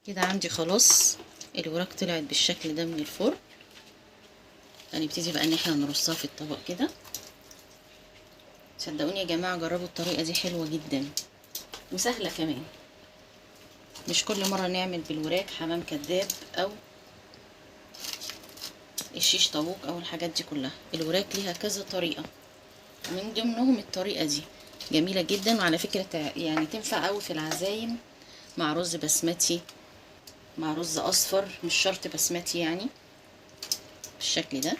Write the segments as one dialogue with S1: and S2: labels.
S1: كده عندي خلاص الوراك طلعت بالشكل ده من الفرن. هنبتدي بقى ان احنا نرصها في الطبق كده. صدقوني يا جماعه جربوا الطريقه دي، حلوه جدا وسهله كمان. مش كل مره نعمل بالوراك حمام كداب او الشيش طاووق او الحاجات دي كلها. الوراك ليها كذا طريقه، من ضمنهم الطريقه دي جميله جدا. وعلى فكره يعني تنفع قوي في العزايم مع رز بسمتي، مع رز اصفر، مش شرط بسمتي يعني. بالشكل ده.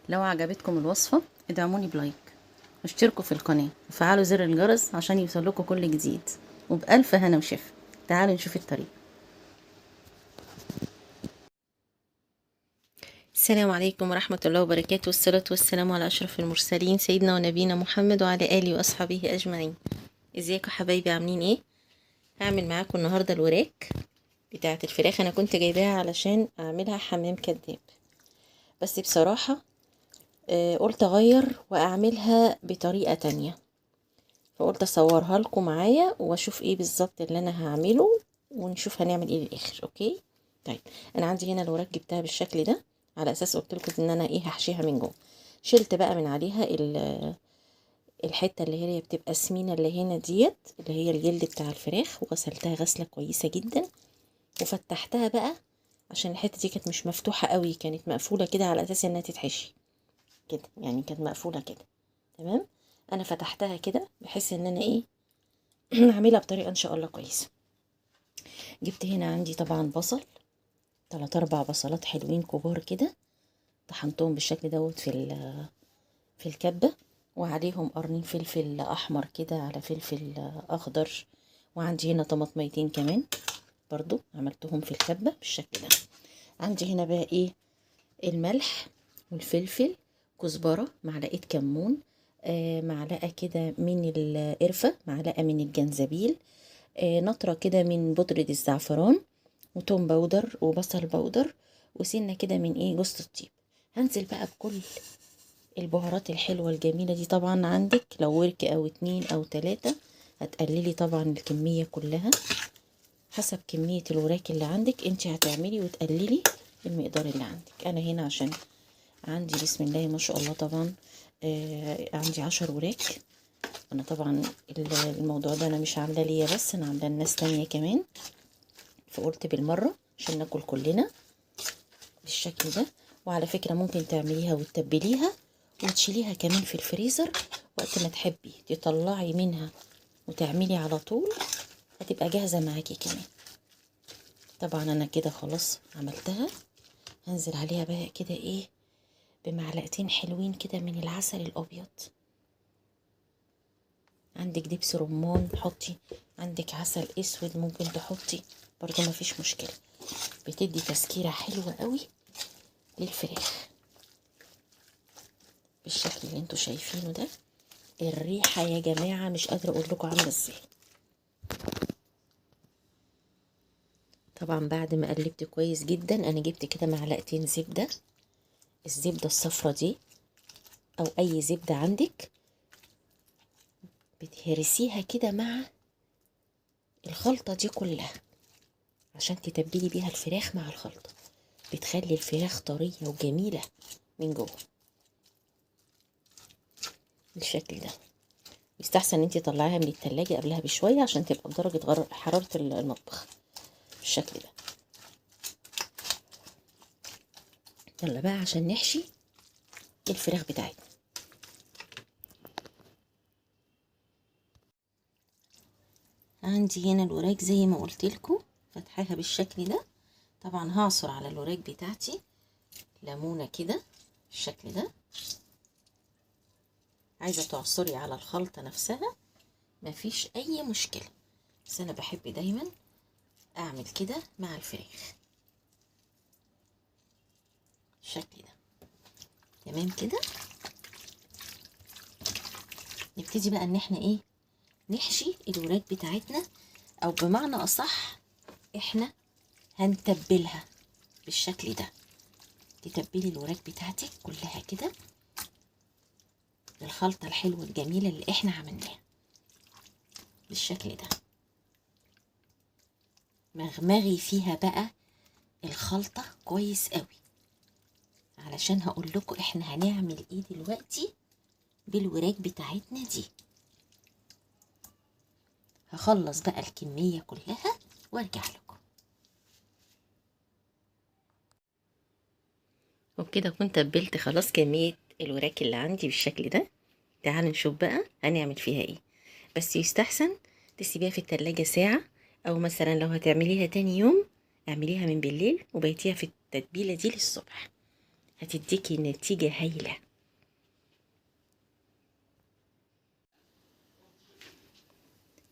S1: لو عجبتكم الوصفة ادعموني بلايك واشتركوا في القناة وفعلوا زر الجرس عشان يوصلكوا كل جديد. وبألف هنا وشفا. تعالوا نشوف الطريقة. السلام عليكم ورحمة الله وبركاته، والصلاة والسلام على أشرف المرسلين سيدنا ونبينا محمد وعلى آله وأصحابه أجمعين. ازيكم حبايبي، عاملين ايه؟ هعمل معاكم النهاردة الوراك بتاعة الفراخ. أنا كنت جايباها علشان أعملها حمام كداب، بس بصراحة قلت أغير وأعملها بطريقة تانية، فقلت اصورها لكم معايا واشوف ايه بالظبط اللي انا هعمله ونشوف هنعمل ايه للاخر. اوكي طيب. انا عندي هنا الوراك جبتها بالشكل ده على اساس قلت لكم ان انا ايه هحشيها من جوه. شلت بقى من عليها الحته اللي هي بتبقى سمينه اللي هنا ديت، اللي هي الجلد بتاع الفراخ، وغسلتها غسله كويسه جدا وفتحتها بقى عشان الحته دي كانت مش مفتوحه قوي، كانت مقفوله كده على اساس انها تتحشي كده، يعني كانت مقفوله كده. تمام. انا فتحتها كده بحيث ان انا ايه هعملها بطريقه ان شاء الله كويسه. جبت هنا عندي طبعا بصل، 3 4 بصلات حلوين كبار كده، طحنتهم بالشكل دوت في الكبه، وعليهم قرنين فلفل احمر كده على فلفل اخضر. وعندي هنا طماطميتين كمان برضو عملتهم في الكبه بالشكل ده. عندي هنا بقى ايه؟ الملح والفلفل، كزبره، معلقه كمون، معلقه كده من القرفه، معلقه من الجنزبيل، نطرة كده من بودرة الزعفران، وتوم باودر وبصل باودر، وسنة كده من ايه جوز الطيب. هنزل بقى بكل البهارات الحلوة الجميلة دي. طبعا عندك لو ورك او 2 او 3 هتقللي طبعا الكمية كلها حسب كمية الوراك اللي عندك، انت هتعملي وتقللي المقدار اللي عندك. انا هنا عشان عندي بسم الله ما شاء الله طبعا عندي 10 وراك. انا طبعا الموضوع ده انا مش عامله ليا بس، انا عامله لناس تانية كمان، فقلت بالمره عشان ناكل كلنا بالشكل ده. وعلى فكره ممكن تعمليها وتتبليها وتشيليها كمان في الفريزر، وقت ما تحبي تطلعي منها وتعملي على طول هتبقى جاهزه معاكي كمان. طبعا انا كده خلاص عملتها. هنزل عليها بقى كده ايه بمعلقتين حلوين كده من العسل الابيض. عندك دبس رمان حطي، عندك عسل اسود ممكن تحطي برضو مفيش مشكله، بتدي تسكيره حلوه قوي للفراخ بالشكل اللي انتوا شايفينه ده. الريحه يا جماعه مش قادره اقول لكم عامله ازاي. طبعا بعد ما قلبت كويس جدا انا جبت كده معلقتين زبده، الزبده الصفرة دي او اي زبده عندك بتهرسيها كده مع الخلطه دي كلها عشان تتبلي بيها الفراخ مع الخلطه، بتخلي الفراخ طريه وجميله من جوه بالشكل ده. يستحسن انت تطلعيها من التلاجة قبلها بشوية عشان تبقى بدرجة حرارة المطبخ بالشكل ده. يلا بقى عشان نحشي الفراخ بتاعتنا. عندي هنا الوراك زي ما قلت لكم فتحاها بالشكل ده. طبعا هعصر على الوراك بتاعتي ليمونة كده بالشكل ده. عايزة تعصري على الخلطة نفسها مفيش اي مشكلة، بس انا بحب دايما اعمل كده مع الفراخ بالشكل ده. تمام كده. نبتدي بقى ان احنا ايه نحشي الوراك بتاعتنا، او بمعنى اصح احنا هنتبلها بالشكل ده. تتبلي الوراك بتاعتك كلها كده بالخلطة الحلوة الجميلة اللي احنا عملناها بالشكل ده. مغمغي فيها بقى الخلطة كويس قوي، علشان هقول لكم احنا هنعمل ايه دلوقتي بالوراك بتاعتنا دي. هخلص بقى الكمية كلها وارجع لكم. وبكده كنت تبلت خلاص كمية الوراك اللي عندي بالشكل ده. تعالوا نشوف بقى هنعمل فيها ايه. بس يستحسن تسيبيها في التلاجة ساعة، او مثلا لو هتعمليها تاني يوم اعمليها من بالليل وبيتيها في التتبيلة دي للصبح، هتديكي نتيجة هايلة.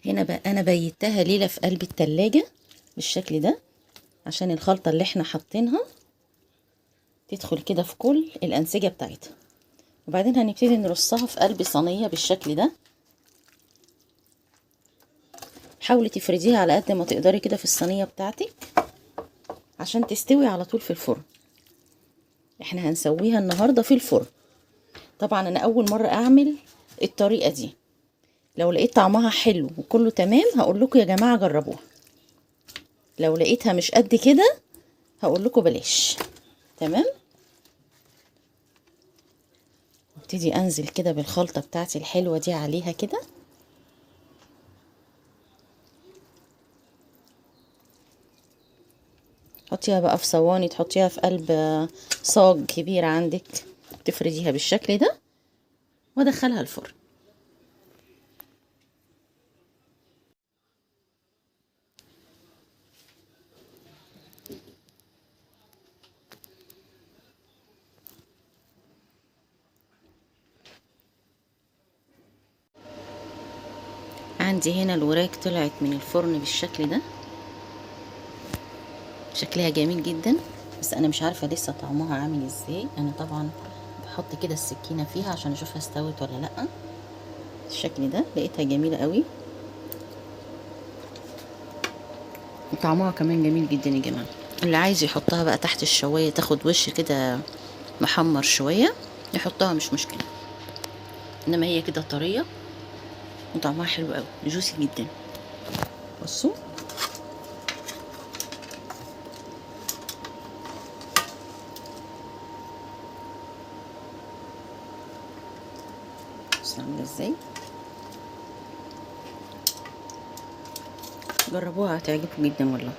S1: هنا بقى انا بيتها ليلة في قلب التلاجة بالشكل ده، عشان الخلطة اللي احنا حاطينها تدخل كده في كل الانسجة بتاعتها. وبعدين هنبتدي نرصها في قلب صينية بالشكل ده. حاولي تفرديها على قد ما تقدري كده في الصينية بتاعتك عشان تستوي على طول في الفرن. احنا هنسويها النهاردة في الفرن. طبعا انا اول مرة اعمل الطريقة دي، لو لقيت طعمها حلو وكله تمام هقول لكم يا جماعة جربوها، لو لقيتها مش قد كده هقول لكم بلاش. تمام. ابتدي انزل كده بالخلطة بتاعتي الحلوة دي عليها كده. حطيها بقى في صواني، تحطيها في قلب صاج كبير عندك، تفرديها بالشكل ده وادخلها الفرن. عندي هنا الوراك طلعت من الفرن بالشكل ده، شكلها جميل جدا، بس انا مش عارفه لسه طعمها عامل ازاي. انا طبعا بحط كده السكينه فيها عشان اشوفها استوت ولا لا. الشكل ده لقيتها جميله قوي، وطعمها كمان جميل جدا يا جماعه. اللي عايز يحطها بقى تحت الشوايه تاخد وش كده محمر شويه يحطها، مش مشكله، انما هي كده طريه وطعمها حلو قوي، جوسي جدا. بصوا عامله ازاي. جربوها هتعجبكم جدا والله.